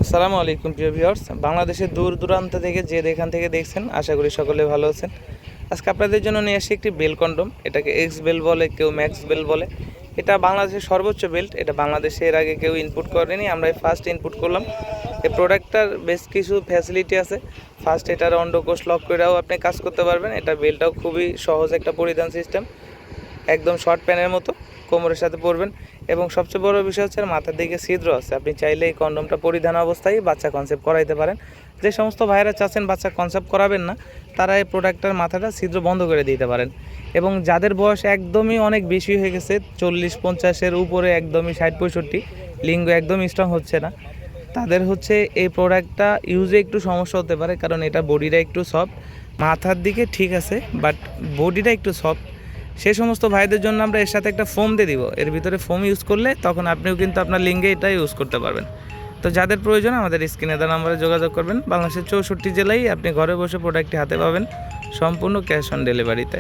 আসসালামু আলাইকুম প্রিয় ভিউয়ার্স, বাংলাদেশের দূর দূরান্ত থেকে যে যেখান থেকে দেখছেন আশা করি সকলে ভালো আছেন। আজকে আপনাদের জন্য নিয়ে আসি একটি বেল কন্ডম। এটাকে এক্স বেল বলে, কেউ ম্যাক্স বেল বলে। এটা বাংলাদেশের সর্বোচ্চ বেল্ট। এটা বাংলাদেশে এর আগে কেউ ইনপুট করেনি, আমরাই ফার্স্ট ইনপুট করলাম। এই প্রোডাক্টটার বেশ কিছু ফ্যাসিলিটি আছে। ফার্স্ট এটার অন্ডকোষ লক করেও আপনি কাজ করতে পারবেন। এটা বেল্টটাও খুবই সহজ একটা পরিধান সিস্টেম, একদম শর্ট প্যানের মতো কোমরের সাথে পরবেন। এবং সবচেয়ে বড় বিষয় হচ্ছে মাথার দিকে ছিদ্র আছে, আপনি চাইলে এই কন্ডমটা পরিধান অবস্থায় বাচ্চা কনসেপ্ট করাইতে পারেন। যে সমস্ত ভাইরা চাচ্ছেন বাচ্চা কনসেপ্ট করাবেন না, তারা এই প্রোডাক্টটার মাথাটা ছিদ্র বন্ধ করে দিতে পারেন। এবং যাদের বয়স একদমই অনেক বেশি হয়ে গেছে, 40-50-এর উপরে, একদমই 60-65, লিঙ্গ একদমই স্ট্রং হচ্ছে না, তাদের হচ্ছে এই প্রোডাক্টটা ইউজে একটু সমস্যা হতে পারে। কারণ এটা বডিটা একটু সফট, মাথার দিকে ঠিক আছে বাট বডিটা একটু সফট। সেই সমস্ত ভাইদের জন্য আমরা এর সাথে একটা ফোম দিয়ে দিব। এর ভিতরে ফোম ইউজ করলে তখন আপনিও কিন্তু আপনার লিঙ্গে এটা ইউজ করতে পারবেন। তো যাদের প্রয়োজন আমাদের স্ক্রিনে দেওয়া নাম্বারে যোগাযোগ করবেন। বাংলাদেশের 64 জেলায় আপনি ঘরে বসে প্রোডাক্টটি হাতে পাবেন, সম্পূর্ণ ক্যাশ অন ডেলিভারিতে।